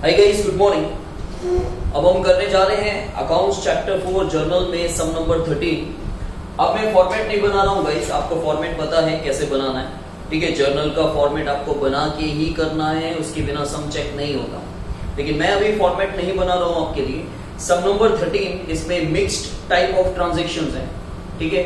Hi guys, good morning. अब हम करने जा रहे हैं अकाउंट्स चैप्टर 4 जर्नल में सम नंबर 13। अब मैं फॉर्मेट नहीं बना रहा हूँ गाइस, आपको फॉर्मेट पता है कैसे बनाना है, ठीक है। जर्नल का फॉर्मेट आपको बना के ही करना है, उसके बिना सम चेक नहीं होगा। लेकिन मैं अभी फॉर्मेट नहीं बना रहा हूँ आपके लिए। सम नंबर 13 इसमें मिक्स्ड टाइप ऑफ ट्रांजेक्शंस हैं, ठीक है।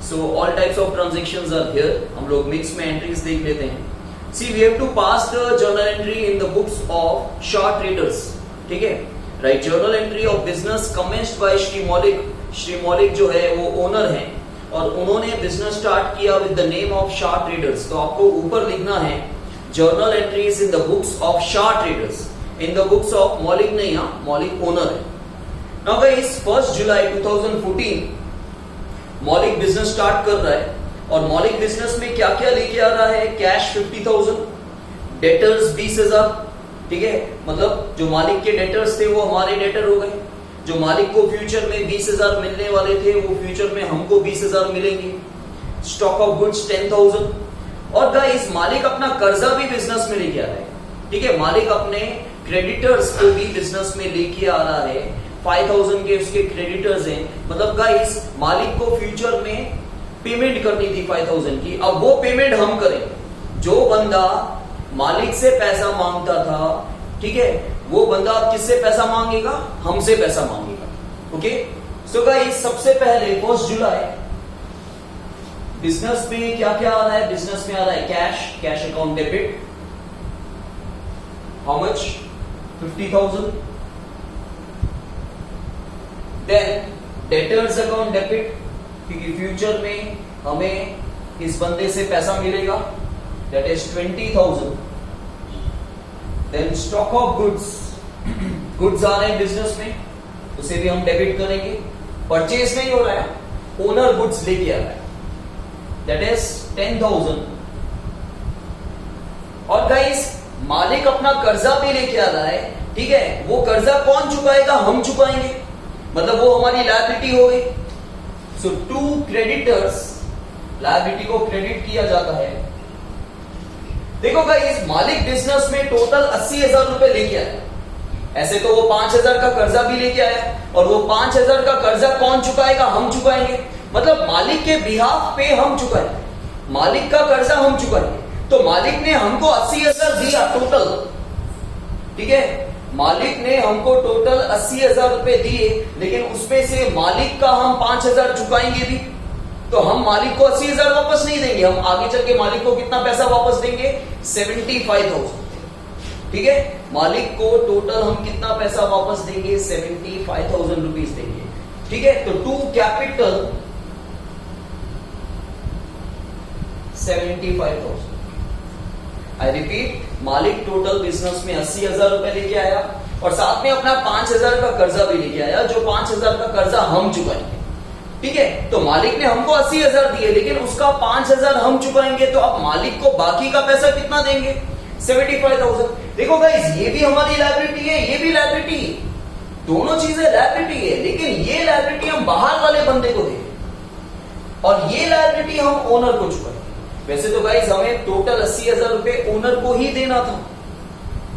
So all types of transactions are here. हम लोग मिक्स में एंट्रीज देख लेते हैं। See, we have to pass the journal entry in the books of short traders, ठीक है। Right, journal entry of business commenced by Shri मौलिक। श्री मौलिक जो है वो ओनर हैं और उन्होंने बिजनेस स्टार्ट किया with the name of short traders. तो आपको ऊपर लिखना है journal entries in the books of short traders, in the books of मौलिक नहीं, यहाँ मौलिक ओनर है। नाउ गाइस, 1 जुलाई 2014 मौलिक बिजनेस स्टार्ट कर रहा है और मौलिक बिजनेस में क्या क्या लेके आ रहा है? कैश 50,000, डेटर्स 20,000, ठीक है। मतलब जो मालिक के डेटर्स थे वो हमारे डेटर हो गए। जो मालिक को फ्यूचर में 20,000 मिलने वाले थे वो फ्यूचर में हमको 20,000 मिलेंगे। Stock of goods 10,000। और गाइस, मालिक अपना कर्जा भी बिजनेस में लेके आ रहा है, ठीक है। मालिक अपने क्रेडिटर्स को भी बिजनेस में लेके आ रहा है। 5,000 के उसके क्रेडिटर्स हैं। मतलब गाइस, मालिक को फ्यूचर में पेमेंट करनी थी 5,000 की, अब वो पेमेंट हम करें। जो बंदा मालिक से पैसा मांगता था, ठीक है, वो बंदा अब किससे पैसा मांगेगा? हमसे पैसा मांगेगा। ओके, सो गाइस, सबसे पहले 1 जुलाई बिजनेस में क्या क्या आ रहा है? बिजनेस में आ रहा है cash account debit. How much? 50,000। Then debtors account debit, क्योंकि फ्यूचर में हमें इस बंदे से पैसा मिलेगा, that is 20,000। Then stock of goods आ रहे हैं बिजनेस में, उसे भी हम डेबिट करेंगे। परचेज नहीं हो रहा है, ओनर गुड्स लेके आ रहा है, दैट इज 10,000। और गाइस, मालिक अपना कर्जा भी लेके आ रहा है, ठीक है। वो कर्जा कौन चुकाएगा? हम चुकाएंगे, मतलब वो हमारी लायबिलिटी हो गई। सो टू क्रेडिटर्स, लायबिलिटी को क्रेडिट किया जाता है। देखो गाइस, मालिक बिजनेस में टोटल 80,000 रुपए लेके आया। ऐसे तो वो 5,000 का कर्जा भी लेके आया और वो 5,000 का कर्जा कौन चुकाएगा? हम चुकाएंगे। मतलब मालिक के बिहाफ पे हम चुकाएंगे, मालिक का कर्जा हम चुकाएंगे। तो मालिक ने हमको 80,000 दिया टोटल, ठीक है। मालिक ने हमको टोटल 80,000 रुपए दिए, लेकिन उसमें से मालिक का हम 5,000 चुकाएंगे भी। तो हम मालिक को 80,000 वापस नहीं देंगे, हम आगे चल के मालिक को कितना पैसा वापस देंगे? 75,000, ठीक है। मालिक को टोटल हम कितना पैसा वापस देंगे? 75,000 रुपीज देंगे, ठीक है। तो टू कैपिटल 75,000। आई रिपीट, मालिक टोटल बिजनेस में 80,000 रुपए लेके आया और साथ में अपना 5,000 का कर्जा भी लेके आया, जो 5,000 का कर्जा हम चुकाएंगे, ठीक है। तो मालिक ने हमको 80,000 दिए, लेकिन उसका 5,000 हम चुकाएंगे। तो अब मालिक को बाकी का पैसा कितना देंगे? 75,000। देखो गाइस, ये भी हमारी लायबिलिटी है, ये भी लायबिलिटी है, दोनों चीजें लायबिलिटी है। लेकिन ये लायबिलिटी हम बाहर वाले बंदे को देंगे और ये लायबिलिटी हम ओनर को चुकाएंगे। वैसे तो गाइस, हमें टोटल 80,000 रुपए ओनर को ही देना था,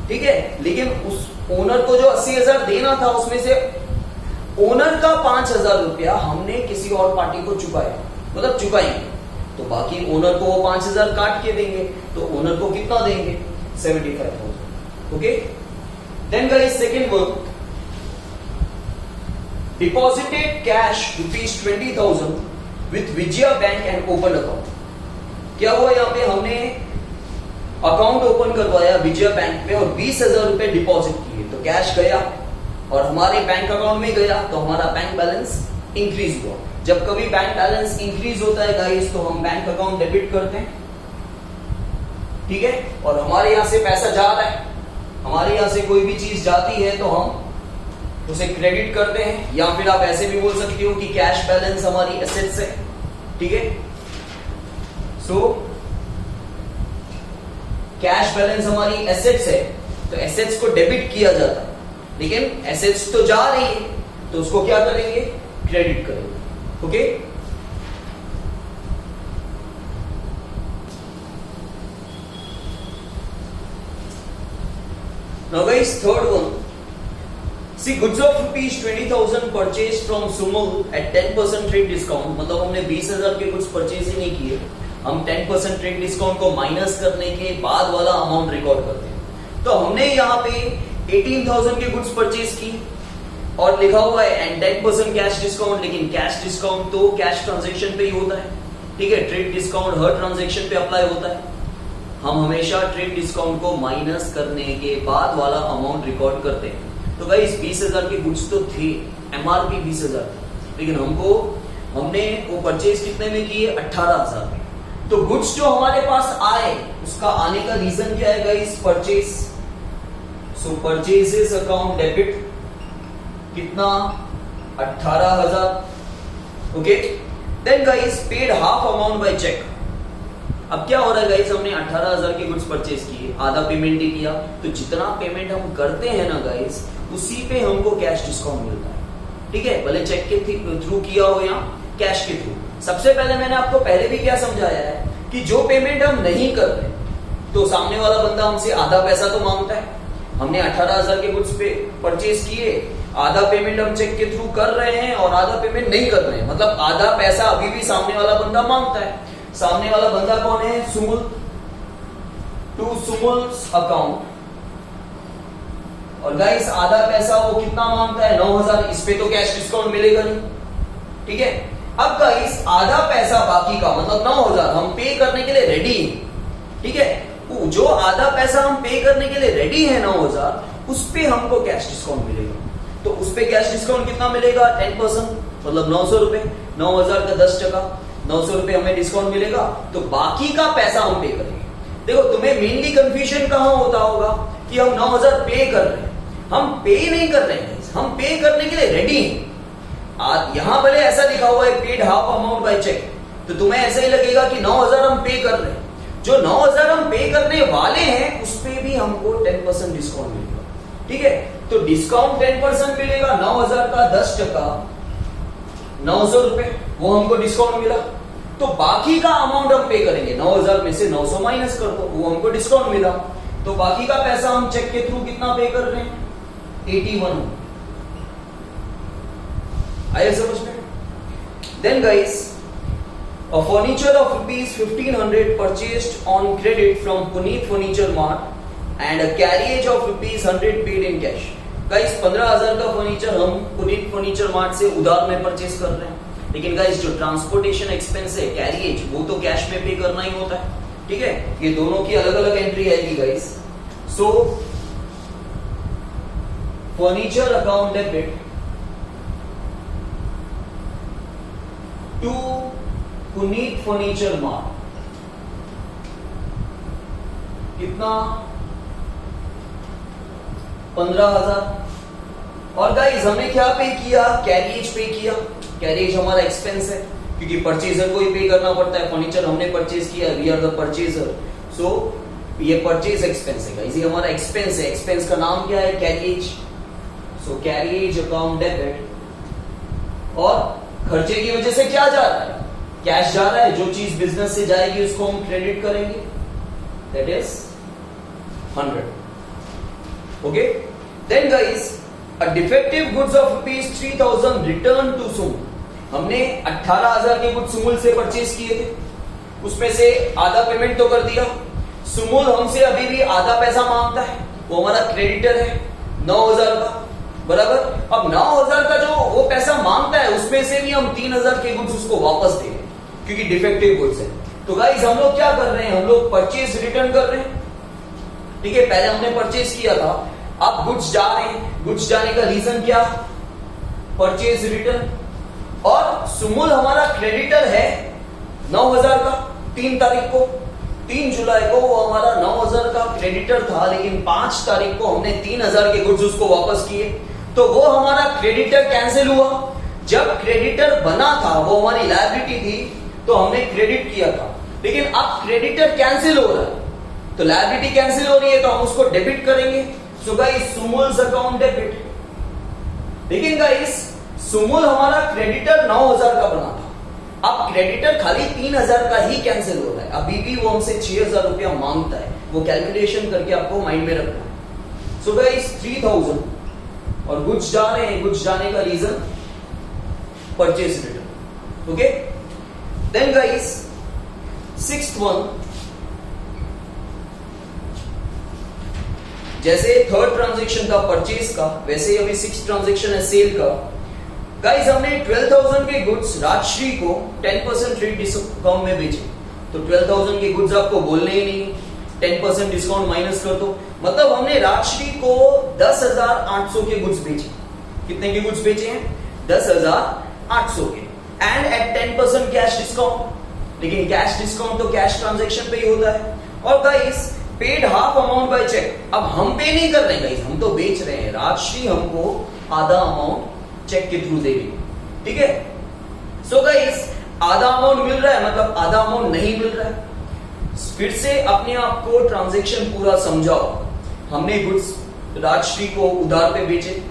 ठीक है। लेकिन उस ओनर को जो 80,000 देना था, उसमें से ओनर का 5,000 रुपया हमने किसी और पार्टी को चुकाया, मतलब चुकाएंगे। तो बाकी ओनर को वो 5,000 काट के देंगे, तो ओनर को कितना देंगे? 75,000। Okay, then guys, second work, deposited cash ₹20,000 with Vijaya bank and open account. क्या हुआ? यहाँ पे हमने अकाउंट ओपन करवाया विजया बैंक में और 20,000 रुपए डिपॉजिट किए। तो कैश गया और हमारे बैंक अकाउंट में गया, तो हमारा बैंक बैलेंस इंक्रीज हुआ। जब कभी बैंक बैलेंस इंक्रीज होता है गाइस, तो हम बैंक अकाउंट डेबिट करते हैं, ठीक है। और हमारे यहां से पैसा जा रहा है, हमारे यहां से कोई भी चीज जाती है तो हम उसे क्रेडिट करते हैं, या फिर आप ऐसे भी बोल सकते हो कि कैश बैलेंस हमारी एसेट्स है, ठीक है। सो कैश बैलेंस हमारी एसेट्स है, तो एसेट्स को डेबिट किया जाता है। लेकिन एसेट्स तो जा रही है, तो उसको क्या करेंगे? क्रेडिट करेंगे। Okay, Now guys, third one. See, goods of rupees 20,000 purchased from Sumul at 10% trade discount. मतलब हमने 20,000 के कुछ परचेज ही नहीं किए, हम 10% ट्रेड डिस्काउंट को माइनस करने के बाद वाला अमाउंट रिकॉर्ड करते हैं। तो हमने यहाँ पे 18,000 के गुड्स परचेज की और लिखा हुआ है एंड 10% कैश डिस्काउंट, लेकिन कैश डिस्काउंट तो कैश ट्रांजेक्शन पे ही होता है, ठीक है। ट्रेड डिस्काउंट हर ट्रांजेक्शन पे अप्लाई होता है। हम हमेशा ट्रेड डिस्काउंट को माइनस करने के बाद वाला अमाउंट रिकॉर्ड करते हैं। तो गाइस 20,000 के गुड्स तो थे, एमआरपी 20,000, लेकिन हमने वो परचेज कितने में किए? 18,000 में। तो गुड्स जो हमारे पास आए उसका आने का रीजन क्या है guys? Purchase. So purchases account debit कितना? 18,000। Okay, then guys paid half amount by cheque. अब क्या हो रहा है गाइस, हमने 18,000 के गुड्स परचेज किए, आधा पेमेंट ही किया, तो जितना पेमेंट हम करते हैं ना गाइस उसी पे हमको कैश डिस्काउंट मिलता है, ठीक है। भले चेक के थ्रू किया हो या कैश के थ्रू। सबसे पहले मैंने आपको पहले भी क्या समझाया है कि जो पेमेंट हम नहीं कर रहे तो सामने वाला बंदा हमसे आधा पैसा तो मांगता है। हमने 18,000 के गुड्स पे परचेज किए, आधा पेमेंट हम चेक के थ्रू कर रहे हैं और आधा पेमेंट नहीं कर रहे हैं, मतलब आधा पैसा अभी भी सामने वाला बंदा मांगता है। सामने वाला बंदा कौन है? सुमुल। टू सुमुल्स अकाउंट, और गाइस आधा पैसा वो कितना मांगता है? 9,000। इस पे तो कैश डिस्काउंट मिलेगा नहीं, ठीक है। अब गाइस आधा पैसा बाकी का मतलब 9,000 हम पे करने के लिए रेडी हैं, ठीक है। जो आधा पैसा हम पे करने के लिए रेडी है 9,000, उस पे हमको कैश डिस्काउंट मिलेगा। तो उस पे कैश डिस्काउंट कितना मिलेगा? 10%, मतलब 900 रुपए। 9,000 का 10%, 900 रुपए हमें डिस्काउंट मिलेगा, तो बाकी का पैसा हम पे करेंगे। देखो तुम्हें मेनली कंफ्यूजन कहां होता होगा कि हम 9,000 पे कर रहे हैं, हम पे नहीं कर रहे हैं, हम पे करने के लिए रेडी हैं। यहां भले ऐसा लिखा हुआ है paid half amount by cheque, तो तुम्हें ऐसा ही लगेगा कि 9,000 हम पे कर रहे हैं। जो 9,000 हम पे करने वाले हैं उस पे भी हमको 10% डिस्काउंट मिलेगा, ठीक है। तो डिस्काउंट 10% मिलेगा, 9,000 का 10%, 900 रुपए वो हमको डिस्काउंट मिला। तो बाकी का अमाउंट हम पे करेंगे, 9,000 में से 900 माइनस कर दो, वो हमको डिस्काउंट मिला। तो बाकी का पैसा हम चेक के थ्रू कितना पे कर रहे हैं? 81। आया समझ में? Then guys a furniture of rupees 1,500 purchased on credit from Puneet Furniture Mart and a carriage of rupees 100 paid in cash. Guys 15,000 का फर्नीचर हम पुनीत फर्नीचर मार्ट से उधार में परचेज कर रहे हैं, लेकिन गाइस जो ट्रांसपोर्टेशन एक्सपेंस है, कैरियज, वो तो कैश में पे करना ही होता है, ठीक है। ये दोनों की अलग अलग एंट्री आएगी guys. So furniture account debit to Punit furniture mart कितना? 15,000। और गाइस हमने क्या पे किया? कैरियज पे किया। कैरियज हमारा एक्सपेंस है क्योंकि परचेजर को ही पे करना पड़ता है। फर्नीचर हमने परचेज किया, वी आर द परचेजर, सो ये परचेज एक्सपेंस है गाइस, ये हमारा एक्सपेंस है। एक्सपेंस का नाम क्या है? कैरियज। सो कैरियज अकाउंट डेबिट। और खर्चे की वजह से क्या जा रहा है? कैश जा रहा है। जो चीज बिजनेस से जाएगी उसको हम क्रेडिट करेंगे, that is 100। Okay, then guys a defective goods of rupees 3,000 return to Sumul. हमने 18,000 के गुड्स सुमुल से परचेज किए थे, उसमें से आधा पेमेंट तो कर दिया। सुमुल हमसे अभी भी आधा पैसा मांगता है, वो हमारा क्रेडिटर है 9,000 का, बराबर। अब 9,000 का जो वो पैसा मांगता है उसमें से भी हम 3,000 के गुड्स उसको वापस देंगे क्योंकि डिफेक्टिव गुड्स है। तो गाइस हम लोग क्या कर रहे हैं? हम लोग परचेज रिटर्न कर रहे हैं, ठीक है। पहले हमने परचेज किया था, अब गुड्स जा रहे हैं। गुड्स जाने का रीजन क्या? Purchase return. और सुमुल हमारा क्रेडिटर है 9,000 का। 3 तारीख को, 3 जुलाई को वो हमारा 9,000 का क्रेडिटर था, लेकिन 5 तारीख को हमने 3,000 के गुड्स उसको वापस किए, तो वो हमारा क्रेडिटर कैंसिल हुआ। जब क्रेडिटर बना था वो हमारी लायबिलिटी थी, तो हमने क्रेडिट किया था, लेकिन अब क्रेडिटर कैंसिल हो रहा है, तो लायबिलिटी कैंसिल हो रही है, तो हम उसको डेबिट करेंगे। So guys Sumul's account debit. लेकिन गाइस सुमुल हमारा क्रेडिटर 9,000 का बना था, अब क्रेडिटर खाली 3,000 का ही कैंसिल हो रहा है, अभी भी वो हमसे 6,000 रुपया मांगता है। वो कैलकुलेशन करके आपको माइंड में रखना है, सो गाइस 3000 और गुड्स जा रहे हैं, गुड्स जाने का reason purchase return. Okay, then guys sixth one, जैसे थर्ड ट्रांजेक्शन था परचेज का, वैसे ही अभी सिक्स्थ ट्रांजेक्शन है सेल का। गाइस हमने 12,000 के गुड्स राजश्री को 10% ट्रेड डिस्काउंट में बेचे, तो 12,000 के गुड्स आपको बोलने ही नहीं, 10% डिस्काउंट माइनस कर दो, मतलब हमने राजश्री को 10,800 के गुड्स बेचे। कितने के गुड्स बेचे हैं? 10,800 के, एंड एट 10% कैश डिस्काउंट। लेकिन कैश डिस्काउंट तो कैश ट्रांजेक्शन पे ही होता है। और guys paid half amount by cheque, अब हम पे नहीं कर रहे हैं गाइस, हम तो बेच रहे हैं, राजश्री हमको आधा अमाउंट चेक के थ्रू देगी, ठीक है। सो गाइस आधा अमाउंट मिल रहा है, मतलब आधा अमाउंट नहीं मिल रहा है। फिर से अपने आप को ट्रांजैक्शन पूरा समझाओ। हमने गुड्स राजश्री को उधार पे बेचे,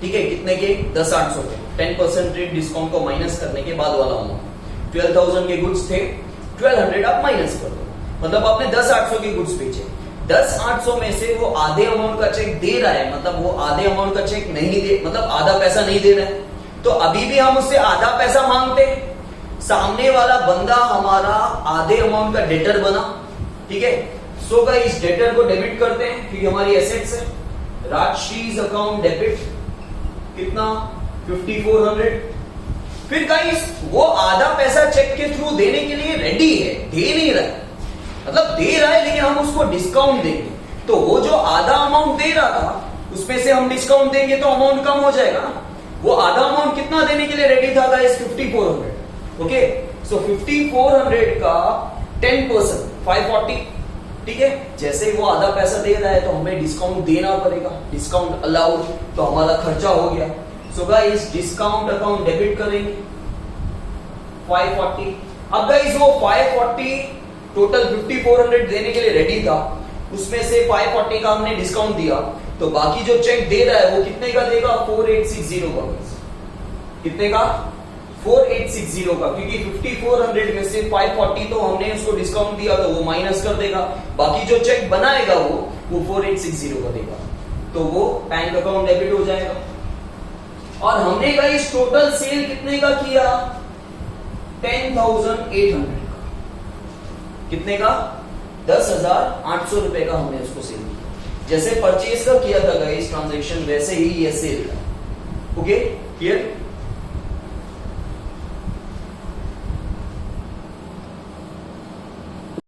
ठीक है, कितने के? 10,800 के, 10% ट्रेड डिस्काउंट को माइनस करने के बाद वाला अमाउंट। 12,000 के गुड्स थे, 1200 आप माइनस कर दो, मतलब आपने 10,800 के गुड्स बेचे। 10,800 में से वो आधे अमाउंट का चेक दे रहा है, मतलब वो आधे अमाउंट का चेक नहीं दे, मतलब आधा पैसा नहीं दे रहा है, तो अभी भी हम उससे आधा पैसा मांगते हैं। सामने वाला बंदा हमारा आधे अमाउंट का डेटर बना, ठीक है। सो गाइस डेटर को डेबिट करते हैं क्योंकि हमारी एसेट्स है। राजश्रीज अकाउंट डेबिट, कितना? 5400। फिर गाइस वो आधा पैसा चेक के थ्रू देने के लिए रेडी है, दे नहीं रहा है, मतलब दे रहा है लेकिन हम उसको डिस्काउंट देंगे, तो वो जो आधा अमाउंट दे रहा था उसमें से हम डिस्काउंट देंगे तो अमाउंट कम हो जाएगा ना। वो आधा अमाउंट कितना देने के लिए रेडी था गाइस? 5400। ओके, सो 5400 का 10% 540, ठीक है। जैसे ही वो आधा पैसा दे रहा है तो हमें डिस्काउंट देना पड़ेगा, डिस्काउंट अलाउड, तो हमारा खर्चा हो गया। So guys discount account debit करेंगे 540। अब गाइस वो 540 टोटल 5400 देने के लिए रेडी था, उसमें से 540 का हमने डिस्काउंट दिया, तो बाकी जो चेक दे रहा है वो कितने का देगा? 4860 का। कितने का? 4860 का, क्योंकि 5400 में से 540 तो हमने उसको डिस्काउंट दिया तो वो माइनस कर देगा, बाकी जो चेक बनाएगा वो 4860 का देगा, तो वो बैंक अकाउंट डेबिट हो जाएगा। और हमने गाइस टोटल सेल कितने का किया? 10,800 का। कितने का? 10,800 रुपए का हमने उसको सेल किया। जैसे परचेज का किया था गाइस ट्रांजैक्शन, वैसे ही ये सेल था। Okay, clear?